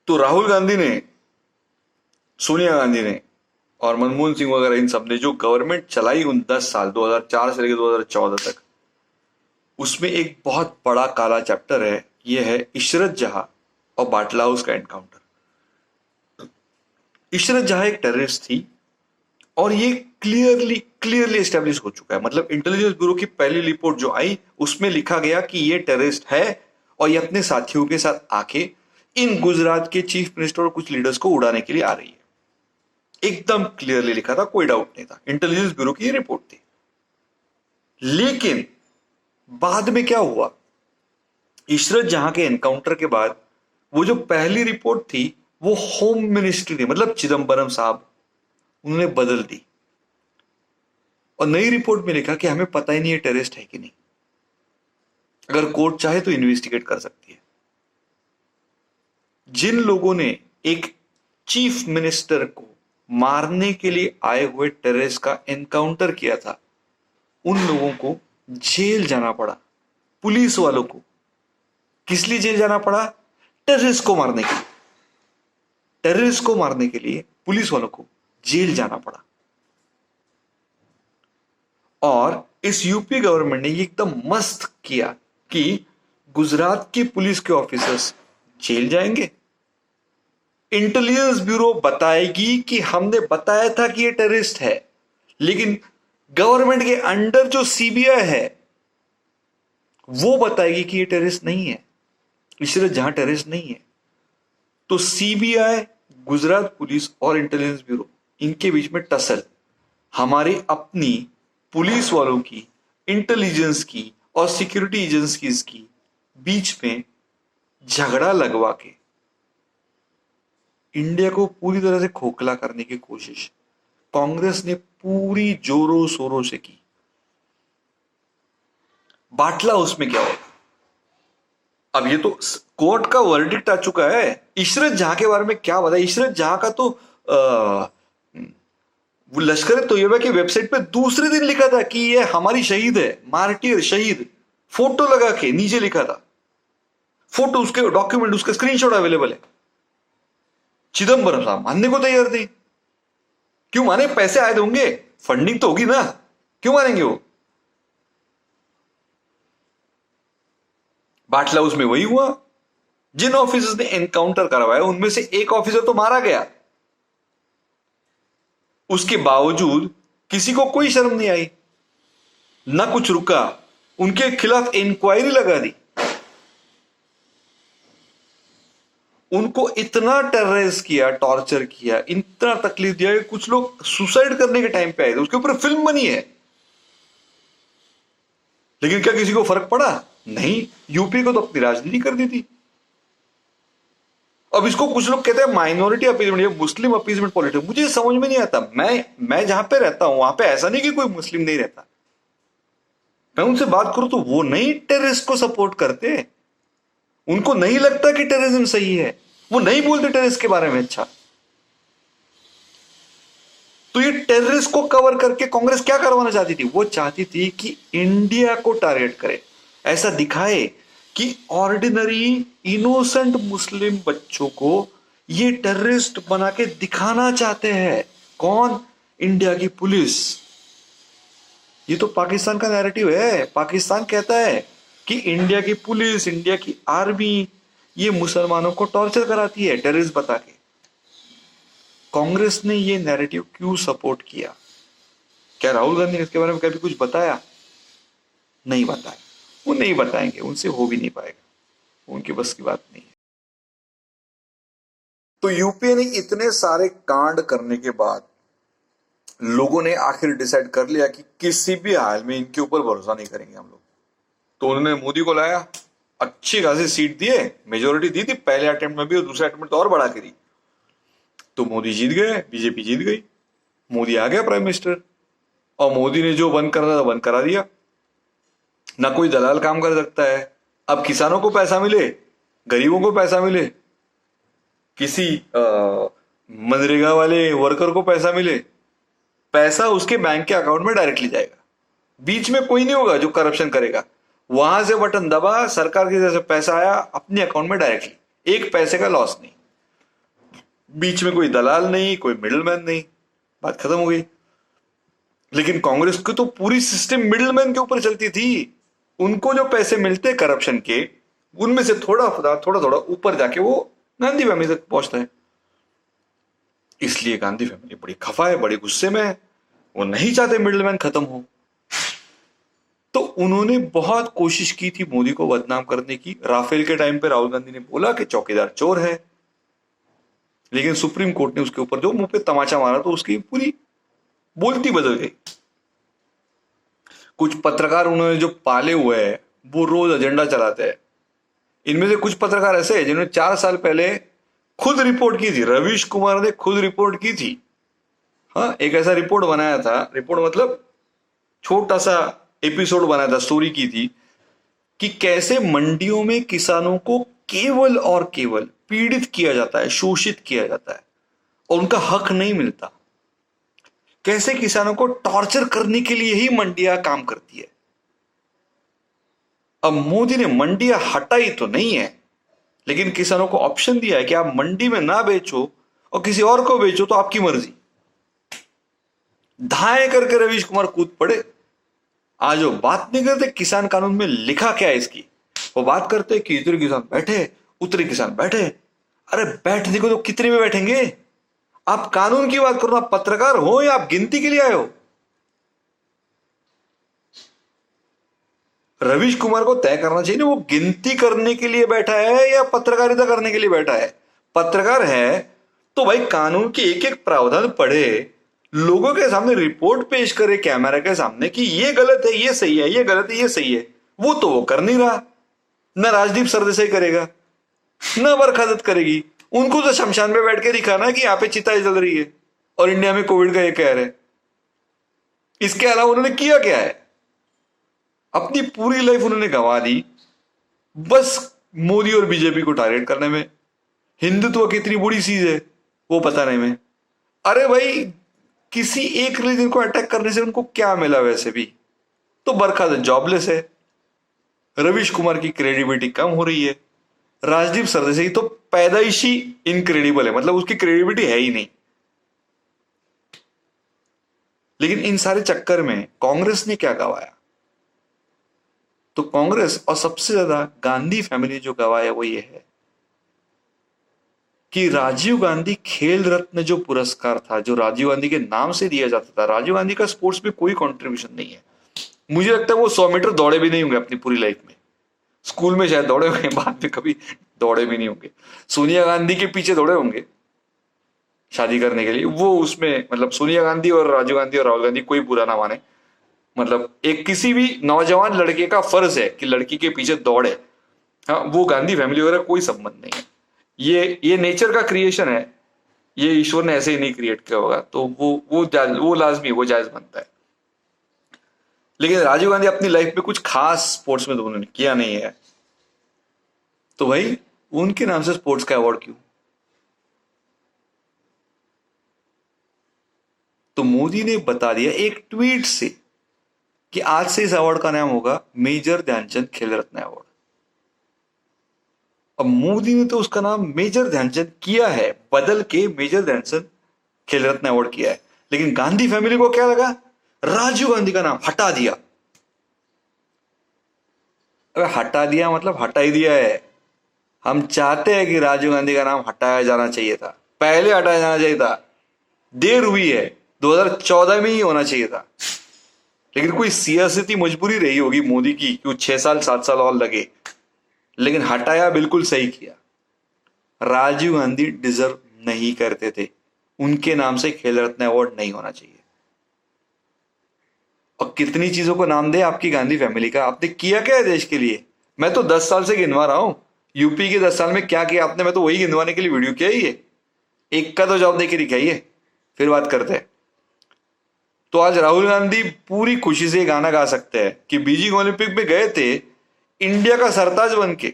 तो राहुल गांधी ने, सोनिया गांधी ने और मनमोहन सिंह वगैरह, इन सब ने जो गवर्नमेंट चलाई उन 10 साल 2004 से लेकर 2014 तक, उसमें एक बहुत बड़ा काला चैप्टर है यह है इशरत जहां और बाटला हाउस का एनकाउंटर। इशरत जहां एक टेररिस्ट थी और ये क्लियरली एस्टेब्लिश हो चुका है। मतलब इंटेलिजेंस ब्यूरो की पहली रिपोर्ट जो आई उसमें लिखा गया कि ये टेररिस्ट है और ये अपने साथियों के साथ आके इन गुजरात के चीफ मिनिस्टर और कुछ लीडर्स को उड़ाने के लिए आ रही है। एकदम क्लियरली लिखा था, कोई डाउट नहीं था। इंटेलिजेंस ब्यूरो की ये रिपोर्ट थी। लेकिन बाद में क्या हुआ, इशरत जहां के एनकाउंटर के बाद वो जो पहली रिपोर्ट थी वो होम मिनिस्ट्री ने, मतलब चिदम्बरम साहब, उन्होंने बदल दी और नई रिपोर्ट में लिखा कि हमें पता ही नहीं है टेररिस्ट है कि नहीं, अगर कोर्ट चाहे तो इन्वेस्टिगेट कर सकती है। जिन लोगों ने एक चीफ मिनिस्टर को मारने के लिए आए हुए टेररिस्ट का एनकाउंटर किया था, उन लोगों को जेल जाना पड़ा। पुलिस वालों को किस लिए जेल जाना पड़ा? टेररिस्ट को मारने के लिए। टेररिस्ट को मारने के लिए पुलिस वालों को जेल जाना पड़ा। और इस यूपी गवर्नमेंट ने ये एकदम मस्त किया कि गुजरात के पुलिस के ऑफिसर्स जेल जाएंगे, इंटेलिजेंस ब्यूरो बताएगी कि हमने बताया था कि ये टेररिस्ट है, लेकिन गवर्नमेंट के अंडर जो सीबीआई है वो बताएगी कि ये टेररिस्ट नहीं है, इशरत जहां टेररिस्ट नहीं है। तो सीबीआई, गुजरात पुलिस और इंटेलिजेंस ब्यूरो, इनके बीच में टसल, हमारी अपनी पुलिस वालों की, इंटेलिजेंस की और सिक्योरिटी एजेंसीज की बीच में झगड़ा लगवा के इंडिया को पूरी तरह से खोखला करने की कोशिश कांग्रेस ने पूरी जोरों शोरों से की। बाटला उसमें क्या होगा? अब ये तो कोर्ट का वर्डिक्ट आ चुका है। इशरत जहां के बारे में क्या बताया? इशरत जहां का तो वो लश्कर तोयबा की वेबसाइट पे दूसरे दिन लिखा था कि ये हमारी शहीद है, मार्टियर शहीद, फोटो लगा के नीचे लिखा था। फोटो, उसके डॉक्यूमेंट, उसका स्क्रीनशॉट अवेलेबल है। चिदम्बरम साहब मानने को तैयार थे। क्यों माने? पैसे आए होंगे, फंडिंग तो होगी ना, क्यों मानेंगे वो? बाटला हाउस में वही हुआ। जिन ऑफिसर्स ने एनकाउंटर करवाया उनमें से एक ऑफिसर तो मारा गया, उसके बावजूद किसी को कोई शर्म नहीं आई, ना कुछ रुका, उनके खिलाफ इंक्वायरी लगा दी। उनको इतना टेरराइज किया, टॉर्चर किया, इतना तकलीफ दिया कि कुछ लोग सुसाइड करने के टाइम पे आए थे। उसके ऊपर फिल्म बनी है। लेकिन क्या किसी को फर्क पड़ा? नहीं। यूपी को तो अपनी राजनीति कर दी थी। अब इसको कुछ लोग कहते हैं minority appeasement, Muslim appeasement politics. मुझे समझ में नहीं आता। मैं जहां पे रहता हूं वहां पे ऐसा नहीं कि कोई मुस्लिम नहीं रहता। मैं उनसे बात करूं तो वो नहीं टेररिस्ट को सपोर्ट करते। उनको नहीं लगता कि टेररिज्म सही है, वो नहीं बोलते टेररिस्ट के बारे में। अच्छा, तो ये टेररिस्ट को कवर करके कांग्रेस क्या करवाना चाहती थी? वो चाहती थी कि इंडिया को टारगेट करे, ऐसा दिखाए कि ऑर्डिनरी इनोसेंट मुस्लिम बच्चों को ये टेररिस्ट बना के दिखाना चाहते हैं। कौन? इंडिया की पुलिस। ये तो पाकिस्तान का नैरेटिव है। पाकिस्तान कहता है कि इंडिया की पुलिस, इंडिया की आर्मी ये मुसलमानों को टॉर्चर कराती है टेररिस्ट बता के। कांग्रेस ने ये नैरेटिव क्यों सपोर्ट किया? क्या राहुल गांधी ने इसके बारे में कभी कुछ बताया? नहीं बताया। वो नहीं बताएंगे, उनसे हो भी नहीं पाएगा, उनकी बस की बात नहीं है। तो यूपीए ने इतने सारे कांड करने के बाद लोगों ने आखिर डिसाइड कर लिया कि किसी भी हाल में इनके ऊपर भरोसा नहीं करेंगे हम लोग। तो उन्होंने मोदी को लाया, अच्छी खासी सीट दिए, मेजोरिटी दी थी पहले अटेम्प्ट में भी और दूसरे अटेम्प्ट में तो और बढ़ा के दी। तो मोदी जीत गए, बीजेपी जीत गई, मोदी आ गया प्राइम मिनिस्टर। और मोदी ने जो बंद करना था बंद करा दिया। ना कोई दलाल काम कर सकता है। अब किसानों को पैसा मिले, गरीबों को पैसा मिले, किसी मनरेगा वाले वर्कर को पैसा मिले, पैसा उसके बैंक के अकाउंट में डायरेक्टली जाएगा। बीच में कोई नहीं होगा जो करप्शन करेगा। वहां से बटन दबा, सरकार की तरफ से पैसा आया अपने अकाउंट में डायरेक्टली, एक पैसे का लॉस नहीं, बीच में कोई दलाल नहीं, कोई मिडलमैन नहीं, बात खत्म हो गई। लेकिन कांग्रेस की तो पूरी सिस्टम मिडलमैन के ऊपर चलती थी। उनको जो पैसे मिलते करप्शन के उनमें से थोड़ा थोड़ा थोड़ा ऊपर जाके वो गांधी फैमिली तक पहुंचता है। इसलिए गांधी फैमिली बड़ी खफा है, बड़ी गुस्से में है, वो नहीं चाहते मिडलमैन खत्म हो। तो उन्होंने बहुत कोशिश की थी मोदी को बदनाम करने की। राफेल के टाइम पे राहुल गांधी ने बोला कि चौकीदार चोर है, लेकिन सुप्रीम कोर्ट ने उसके ऊपर जो मुंह पे तमाचा मारा तो उसकी पूरी बोलती बदल गई। कुछ पत्रकार उन्होंने जो पाले हुए हैं वो रोज एजेंडा चलाते हैं। इनमें से कुछ पत्रकार ऐसे हैं जिन्होंने 4 साल पहले खुद रिपोर्ट की थी, रवीश कुमार ने खुद रिपोर्ट की थी। हाँ, एक ऐसा रिपोर्ट बनाया था, रिपोर्ट मतलब छोटा सा एपिसोड बनाया था, स्टोरी की थी कि कैसे मंडियों में किसानों को केवल और केवल पीड़ित किया जाता है, शोषित किया जाता है और उनका हक नहीं मिलता। कैसे किसानों को टॉर्चर करने के लिए ही मंडियां काम करती है। अब मोदी ने मंडियां हटाई तो नहीं है, लेकिन किसानों को ऑप्शन दिया है कि आप मंडी में ना बेचो और किसी और को बेचो, तो आपकी मर्जी। धाए करके रवीश कुमार कूद पड़े। आज वो बात नहीं करते किसान कानून में लिखा क्या है इसकी, वो बात करते कि इतने किसान बैठे, उतने किसान बैठे। अरे बैठने को तो कितने में बैठेंगे? आप कानून की बात करो, आप पत्रकार हो या आप गिनती के लिए आए हो? रवीश कुमार को तय करना चाहिए ना, वो गिनती करने के लिए बैठा है या पत्रकारिता करने के लिए बैठा है। पत्रकार है तो भाई कानून के एक एक प्रावधान पढ़े, लोगों के सामने रिपोर्ट पेश करे कैमरा के सामने कि ये गलत है, ये सही है, ये गलत है, ये सही है। वो तो वो कर नहीं रहा। न राजदीप सरदेसाई करेगा, न बरखा दत्त करेगी। उनको तो शमशान पे बैठ के दिखाना है कि यहां पे चिताएं जल रही है और इंडिया में कोविड का ये कहर है। इसके अलावा उन्होंने किया क्या है? अपनी पूरी लाइफ उन्होंने गंवा दी बस मोदी और बीजेपी को टारगेट करने में। हिंदुत्व कितनी बुरी चीज है वो बताने में। अरे भाई, किसी एक रिलीजन को अटैक करने से उनको क्या मिला? वैसे भी तो बरखा दत्त जॉबलेस है, रवीश कुमार की क्रेडिबिलिटी कम हो रही है, राजदीप सरदेसाई तो पैदाइशी इनक्रेडिबल है, मतलब उसकी क्रेडिबिलिटी है ही नहीं। लेकिन इन सारे चक्कर में कांग्रेस ने क्या गवाया? तो कांग्रेस और सबसे ज्यादा गांधी फैमिली जो गवाया वो ये है कि राजीव गांधी खेल रत्न जो पुरस्कार था, जो राजीव गांधी के नाम से दिया जाता था, राजीव गांधी का स्पोर्ट्स में कोई कंट्रीब्यूशन नहीं है। मुझे लगता है वो 100 मीटर दौड़े भी नहीं होंगे अपनी पूरी लाइफ में। स्कूल में शायद दौड़े होंगे, बाद में कभी दौड़े भी नहीं होंगे। सोनिया गांधी के पीछे दौड़े होंगे शादी करने के लिए, वो उसमें मतलब सोनिया गांधी और राजीव गांधी और राहुल गांधी कोई बुरा ना माने, मतलब एक किसी भी नौजवान लड़के का फर्ज है कि लड़की के पीछे दौड़े। हाँ, वो गांधी फैमिली वगैरह कोई संबंध नहीं है। ये नेचर का क्रिएशन है, ये ईश्वर ने ऐसे ही नहीं क्रिएट किया होगा, तो वो लाजमी, वो जायज बनता है। लेकिन राजीव गांधी अपनी लाइफ में कुछ खास स्पोर्ट्स में तो उन्होंने किया नहीं है, तो भाई उनके नाम से स्पोर्ट्स का अवार्ड क्यों? तो मोदी ने बता दिया एक ट्वीट से कि आज से इस अवार्ड का नाम होगा मेजर ध्यानचंद खेल रत्न अवार्ड। अब मोदी ने तो उसका नाम मेजर ध्यानचंद किया है, बदल के मेजर ध्यानचंद खेल रत्न अवार्ड किया है। लेकिन गांधी फैमिली को क्या लगा? राजीव गांधी का नाम हटा दिया। अबे हटा दिया मतलब हटा ही दिया है। हम चाहते हैं कि राजीव गांधी का नाम हटाया जाना चाहिए था, पहले हटाया जाना चाहिए था। देर हुई है, 2014 में ही होना चाहिए था। लेकिन कोई सियासती मजबूरी रही होगी मोदी की कि 6 साल 7 साल और लगे, लेकिन हटाया बिल्कुल सही किया। राजीव गांधी डिजर्व नहीं करते थे, उनके नाम से खेल रत्न अवार्ड नहीं होना चाहिए। और कितनी चीजों को नाम दे आपकी गांधी फैमिली का, आपने किया क्या है देश के लिए? मैं तो 10 साल से गिनवा रहा हूं, यूपी के 10 साल में क्या किया आपने, मैं तो वही गिनवाने के लिए वीडियो किया ही है। एक का तो जवाब देके दिखाइए, फिर बात करते हैं। तो आज राहुल गांधी पूरी खुशी से गाना गा सकते हैं कि बीजिंग ओलंपिक में गए थे इंडिया का सरताज बन के,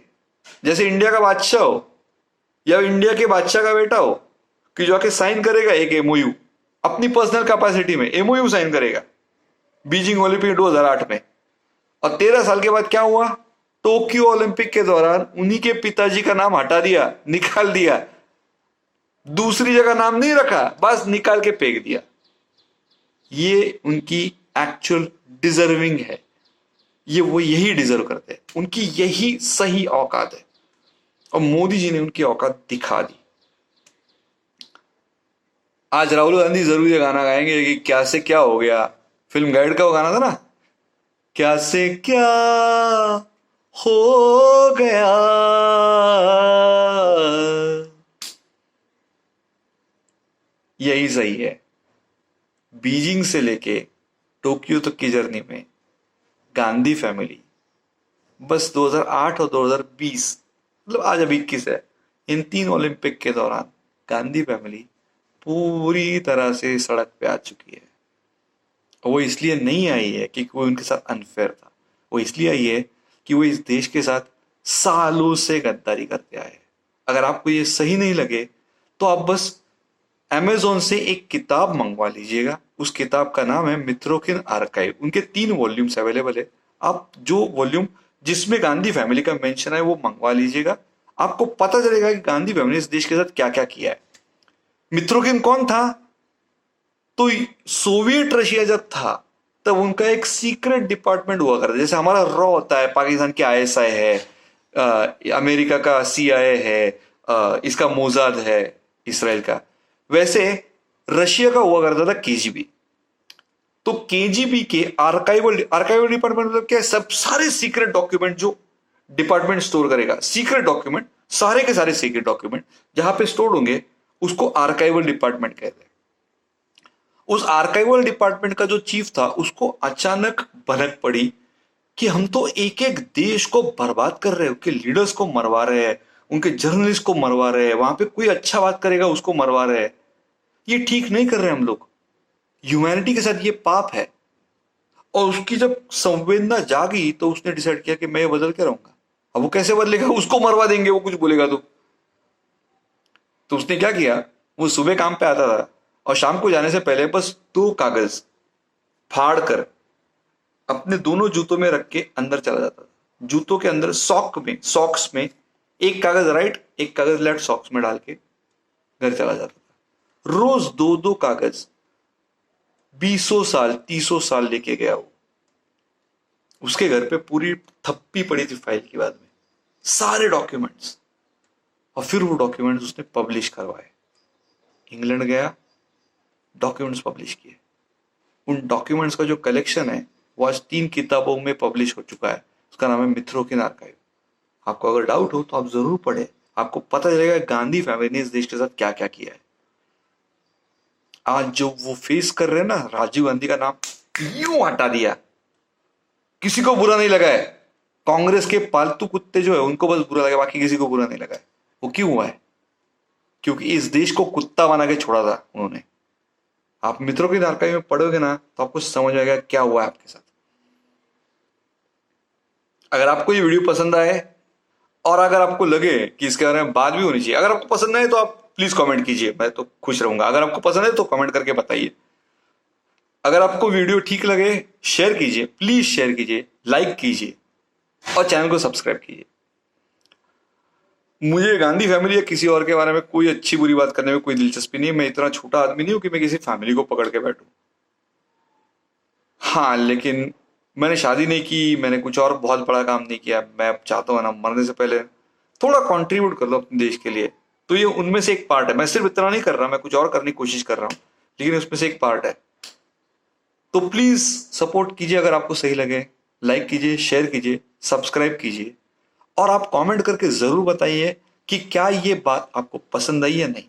जैसे इंडिया का बादशाह हो या इंडिया के बादशाह का बेटा हो, कि जो आके साइन करेगा एक एमओयू अपनी पर्सनल कैपेसिटी में, एमओयू साइन करेगा बीजिंग ओलंपिक 2008 में। और 13 साल के बाद क्या हुआ? टोक्यो ओलंपिक के दौरान उन्हीं के पिताजी का नाम हटा दिया, निकाल दिया, दूसरी जगह नाम नहीं रखा, बस निकाल के फेंक दिया। ये उनकी एक्चुअल डिजर्विंग है। वो यही डिजर्व करते हैं, उनकी यही सही औकात है, और मोदी जी ने उनकी औकात दिखा दी। आज राहुल गांधी जरूर ये गाना गाएंगे कि क्या से क्या हो गया, फिल्म गाइड का वो गाना था ना, क्या से क्या हो गया। यही सही है। बीजिंग से लेके टोक्यो तक की जर्नी में गांधी फैमिली बस 2008 और 2020, मतलब आज अभी 21 है, इन 3 ओलंपिक के दौरान गांधी फैमिली पूरी तरह से सड़क पे आ चुकी है। वो इसलिए नहीं आई है कि वो उनके साथ अनफेयर था, वो इसलिए आई है कि वो इस देश के साथ सालों से गद्दारी करते आए। अगर आपको ये सही नहीं लगे तो आप बस अमेजोन से एक किताब मंगवा लीजिएगा। उस किताब का नाम है मित्रोकिन आर्काइव। उनके 3 वॉल्यूम्स अवेलेबल है। आप जो वॉल्यूम जिसमें गांधी फैमिली का मेंशन है वो मंगवा लीजिएगा। आपको पता चलेगा कि गांधी फैमिली इस देश के साथ क्या क्या किया है। मित्रोकिन कौन था? तो सोवियत रशिया जब था तब उनका एक सीक्रेट डिपार्टमेंट हुआ करता, जैसे हमारा रॉ होता है, पाकिस्तान की आईएसआई है, अमेरिका का सीआईए है, इसका मोसाद है इसराइल का, वैसे रशिया का हुआ करता था केजीबी। तो केजीबी के आर्काइवल डिपार्टमेंट मतलब क्या है? सब सारे सीक्रेट डॉक्यूमेंट जो डिपार्टमेंट स्टोर करेगा, सीक्रेट डॉक्यूमेंट, सारे के सारे सीक्रेट डॉक्यूमेंट जहां पे स्टोर होंगे उसको आर्काइवल डिपार्टमेंट कहते हैं। उस आर्काइवल डिपार्टमेंट का जो चीफ था उसको अचानक भनक पड़ी कि हम तो एक एक देश को बर्बाद कर रहे हैं, उनके लीडर्स को मरवा रहे हैं, उनके जर्नलिस्ट को मरवा रहे हैं, वहां पे कोई अच्छा बात करेगा उसको मरवा रहे हैं, ये ठीक नहीं कर रहे हम लोग, ह्यूमैनिटी के साथ ये पाप है। और उसकी जब संवेदना जागी तो उसने डिसाइड किया कि मैं ये बदल के रहूंगा। अब वो कैसे बदलेगा? उसको मरवा देंगे वो कुछ बोलेगा तो उसने क्या किया, वो सुबह काम पे आता था और शाम को जाने से पहले बस 2 कागज फाड़ कर अपने दोनों जूतों में रख के अंदर चला जाता था। जूतों के अंदर सॉक्स में एक कागज राइट एक कागज लेफ्ट सॉक्स में डाल के घर चला जाता था। रोज 2-2 कागज 20 साल 30 साल लेके गया वो। उसके घर पे पूरी थप्पी पड़ी थी फाइल की, बाद में सारे डॉक्यूमेंट्स, और फिर वो डॉक्यूमेंट्स उसने पब्लिश करवाए। इंग्लैंड गया, डॉक्यूमेंट्स पब्लिश किए। उन डॉक्यूमेंट्स का जो कलेक्शन है वो आज 3 किताबों में पब्लिश हो चुका है। उसका नाम है मित्रोकिन आर्काइव। आपको अगर डाउट हो तो आप जरूर पढ़े, आपको पता चलेगा गांधी फैमिली ने इस देश के साथ क्या क्या किया है। आज जो वो फेस कर रहे हैं ना, राजीव गांधी का नाम यूं हटा दिया, किसी को बुरा नहीं लगा है। कांग्रेस के पालतू कुत्ते जो है उनको बस बुरा लगा, बाकी किसी को बुरा नहीं लगा है। वो क्यों हुआ है? क्योंकि इस देश को कुत्ता बना के छोड़ा था उन्होंने। आप मित्रोकिन आर्काइव में पढ़ोगे ना तो आपको समझ आएगा क्या हुआ है आपके साथ। अगर आपको ये वीडियो पसंद आए और अगर आपको लगे कि इसके बारे में बात भी होनी चाहिए, अगर आपको पसंद आए तो आप प्लीज कमेंट कीजिए, मैं तो खुश रहूंगा। अगर आपको पसंद है तो कमेंट करके बताइए। अगर आपको वीडियो ठीक लगे शेयर कीजिए, प्लीज शेयर कीजिए, लाइक कीजिए और चैनल को सब्सक्राइब कीजिए। मुझे गांधी फैमिली या किसी और के बारे में कोई अच्छी बुरी बात करने में कोई दिलचस्पी नहीं है। मैं इतना छोटा आदमी नहीं हूं कि मैं किसी फैमिली को पकड़ के बैठूं। हाँ, लेकिन मैंने शादी नहीं की, मैंने कुछ और बहुत बड़ा काम नहीं किया। मैं चाहता हूँ ना मरने से पहले थोड़ा कंट्रीब्यूट कर लो अपने देश के लिए, तो ये उनमें से एक पार्ट है। मैं सिर्फ इतना नहीं कर रहा, मैं कुछ और करने की कोशिश कर रहा हूँ, लेकिन उसमें से एक पार्ट है। तो प्लीज सपोर्ट कीजिए। अगर आपको सही लगे लाइक कीजिए, शेयर कीजिए, सब्सक्राइब कीजिए और आप कमेंट करके जरूर बताइए कि क्या ये बात आपको पसंद आई या नहीं।